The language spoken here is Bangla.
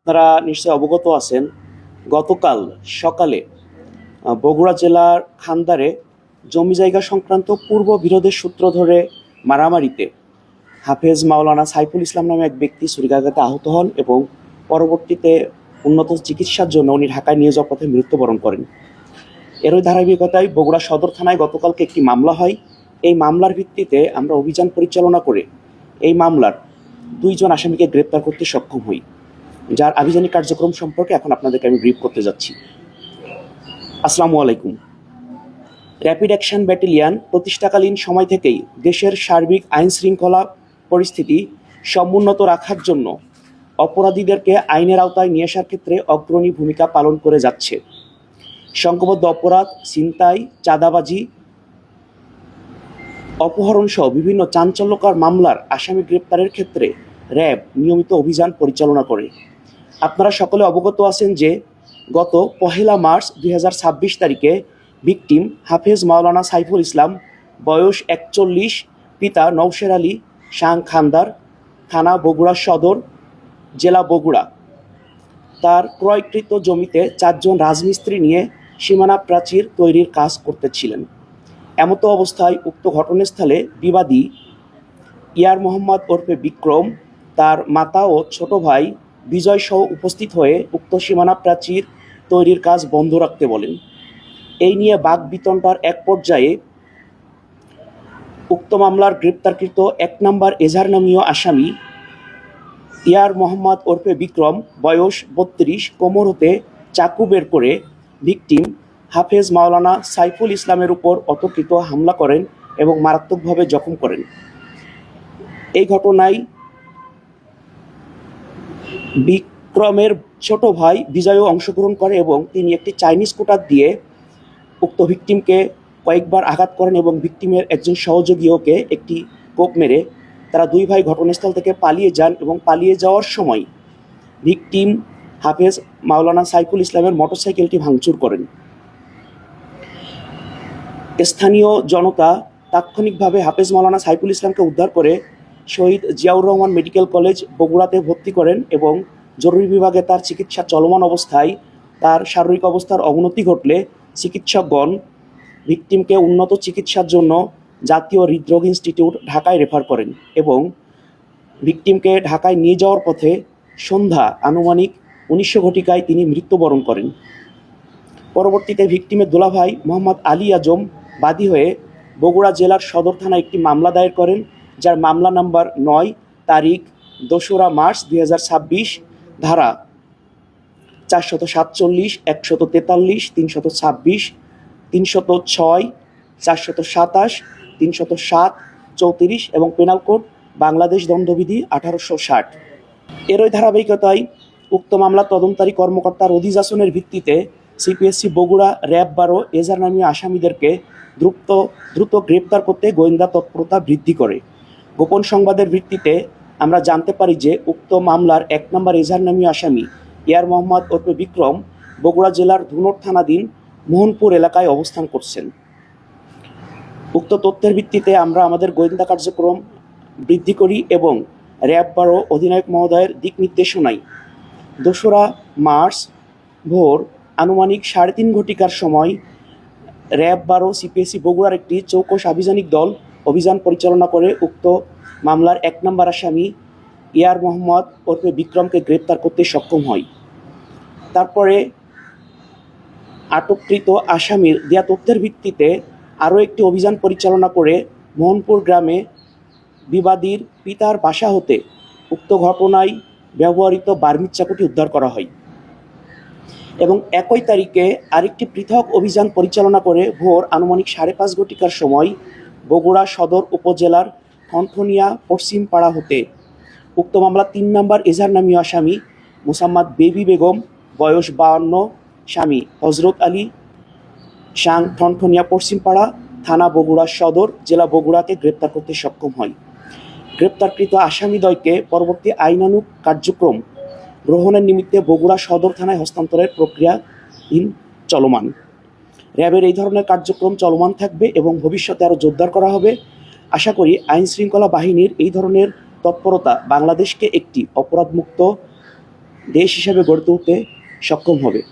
আপনারা নিশ্চয়ই অবগত আছেন, গতকাল সকালে বগুড়া জেলার খান্দারে জমি জায়গা সংক্রান্ত পূর্ব বিরোধের সূত্র ধরে মারামারিতে হাফেজ মাওলানা সাইফুল ইসলাম নামে এক ব্যক্তি ছুরিকাঘাতে আহত হন এবং পরবর্তীতে উন্নত চিকিৎসার জন্য উনি ঢাকায় নিয়ে যাওয়ার পথে মৃত্যুবরণ করেন। এরই ধারাবাহিকতায় বগুড়া সদর থানায় গতকালকে একটি মামলা হয়। এই মামলার ভিত্তিতে আমরা অভিযান পরিচালনা করে এই মামলার 2 জন আসামিকে গ্রেপ্তার করতে সক্ষম হই, যার আভিযানিক কার্যক্রম সম্পর্কে এখন আপনাদেরকে আমি ব্রিফ করতে যাচ্ছি। আসসালামু আলাইকুম। র্যাপিড অ্যাকশন ব্যাটালিয়ন প্রতিষ্ঠাকালীন সময় থেকেই দেশের সার্বিক আইন শৃঙ্খলা পরিস্থিতি সমুন্নত রাখার জন্য অপরাধীদেরকে আইনের আওতায় নিয়ে আসার ক্ষেত্রে অগ্রণী ভূমিকা পালন করে যাচ্ছে। সংঘবদ্ধ অপরাধ, ছিনতাই, চাঁদাবাজি, অপহরণ সহ বিভিন্ন চাঞ্চল্যকর মামলার আসামি গ্রেপ্তারের ক্ষেত্রে র্যাব নিয়মিত অভিযান পরিচালনা করে। আপনারা সকলে অবগত আছেন যে গত 1 মার্চ 2026 তারিখে ভিকটিম হাফেজ মাওলানা সাইফুল ইসলাম, বয়স 41, পিতা নওশের আলী, শাহ খান্দার, থানা বগুড়া সদর, জেলা বগুড়া, তার ক্রয়কৃত জমিতে 4 জন রাজমিস্ত্রি নিয়ে সীমানা প্রাচীর তৈরির কাজ করতেছিলেন। এমতো অবস্থায় উক্ত ঘটনাস্থলে বিবাদী ইয়ার মোহাম্মদ ওরফে বিক্রম, তার মাতা ও ছোট ভাই বিজয় সহ উপস্থিত হয়ে উক্ত সীমানা প্রাচীর তৈরির কাজ বন্ধ রাখতে বলেন। এই নিয়ে বাকবিতণ্ডার এক পর্যায়ে উক্ত মামলার গ্রেপ্তারকৃত 1 নম্বর এজাহার নামীয় আসামি ইয়ার মোহাম্মদ ওরফে বিক্রম, বয়স 32, কোমর হতে চাকু বের করে ভিকটিম হাফেজ মাওলানা সাইফুল ইসলামের উপর অতর্কিত হামলা করেন এবং মারাত্মকভাবে জখম করেন। এই ঘটনায় বিক্রমের ছোট ভাই বিজয়ও অংশগ্রহণ করে এবং তিনি একটি চাইনিজ কুটার দিয়ে উক্ত ভিকটিমকে কয়েকবার আঘাত করেন এবং ভিকটিমের একজন সহযোগীকে একটি কোপ মেরে তারা 2 ভাই ঘটনাস্থল থেকে পালিয়ে যান এবং পালিয়ে যাওয়ার সময় ভিকটিম হাফেজ মাওলানা সাইফুল ইসলামের মোটরসাইকেলটি ভাঙচুর করেন। স্থানীয় জনতা তাৎক্ষণিকভাবে হাফেজ মাওলানা সাইফুল ইসলামকে উদ্ধার করে শহীদ জিয়াউর রহমান মেডিকেল কলেজ বগুড়াতে ভর্তি করেন এবং জরুরি বিভাগে তার চিকিৎসা চলমান অবস্থায় তার শারীরিক অবস্থার অবনতি ঘটলে চিকিৎসকগণ ভিকটিমকে উন্নত চিকিৎসার জন্য জাতীয় হৃদরোগ ইনস্টিটিউট ঢাকায় রেফার করেন এবং ভিকটিমকে ঢাকায় নিয়ে যাওয়ার পথে সন্ধ্যা আনুমানিক 1900 ঘটিকায় তিনি মৃত্যুবরণ করেন। পরবর্তীতে ভিকটিমের দুলাভাই মোহাম্মদ আলী আজম বাদী হয়ে বগুড়া জেলার সদর থানায় একটি মামলা দায়ের করেন, যার মামলা নাম্বার 9, তারিখ 2রা মার্চ 2026, ধারা 447, 143, 326, 306, 427, 307, 34 এবং পেনাল কোড বাংলাদেশ দণ্ডবিধি 1860। এরই ধারাবাহিকতায় উক্ত মামলা তদন্তকারী কর্মকর্তার অধিযাচনের ভিত্তিতে সিপিএসসি বগুড়া র্যাব 12 এজাহার নামীয় আসামিদেরকে দ্রুত গ্রেপ্তার করতে গোয়েন্দা তৎপরতা বৃদ্ধি করে। গোপন সংবাদের ভিত্তিতে আমরা জানতে পারি যে উক্ত মামলার 1 নম্বর এজাহার নামীয় আসামি ইয়ার মোহাম্মদ ওরফে বিক্রম বগুড়া জেলার ধুনট থানাধীন মোহনপুর এলাকায় অবস্থান করছেন। উক্ত তথ্যের ভিত্তিতে আমরা আমাদের গোয়েন্দা কার্যক্রম বৃদ্ধি করি এবং র্যাব 12 অধিনায়ক মহোদয়ের দিক নির্দেশনায় 2রা মার্চ ভোর আনুমানিক 3:30 ঘটিকার সময় র্যাব 12 সিপিএসসি বগুড়ার একটি চৌকস আভিযানিক দল অভিযান পরিচালনা করে উক্ত মামলার 1 নম্বর আসামি ইয়ার মোহাম্মদ ওরফে বিক্রমকে গ্রেপ্তার করতে সক্ষম হয়। তারপরে আটককৃত আসামির দেয়া তথ্যের ভিত্তিতে আরও একটি অভিযান পরিচালনা করে মোহনপুর গ্রামে বিবাদীর পিতার বাসা হতে উক্ত ঘটনায় ব্যবহৃত বার্মিজ চাকুটি উদ্ধার করা হয় এবং একই তারিখে আরেকটি পৃথক অভিযান পরিচালনা করে ভোর আনুমানিক 5:30 ঘটিকার সময় বগুড়া সদর উপজেলার ঠনঠনিয়া পশ্চিম পাড়া হতে উক্ত মামলা 3 নম্বর এজাহার নামীয় আসামি মুসাম্মাদ বেবি বেগম, বয়স 52, স্বামী হজরত আলী, শাহ ঠনঠনিয়া পশ্চিম পাড়া, থানা বগুড়া সদর, জেলা বগুড়াকে গ্রেপ্তার করতে সক্ষম হয়। গ্রেপ্তারকৃত আসামিদ্বয়কে পরবর্তী আইনানুগ কার্যক্রম গ্রহণের নিমিত্তে বগুড়া সদর থানায় হস্তান্তরের প্রক্রিয়াধীন চলমান। র্যাবের এই ধরনের কার্যক্রম চলমান থাকবে এবং ভবিষ্যতে আরও জোরদার করা হবে। আশা করি আইনশৃঙ্খলা বাহিনীর এই ধরনের তৎপরতা বাংলাদেশকে একটি অপরাধমুক্ত দেশ হিসেবে গড়ে তুলতে সক্ষম হবে।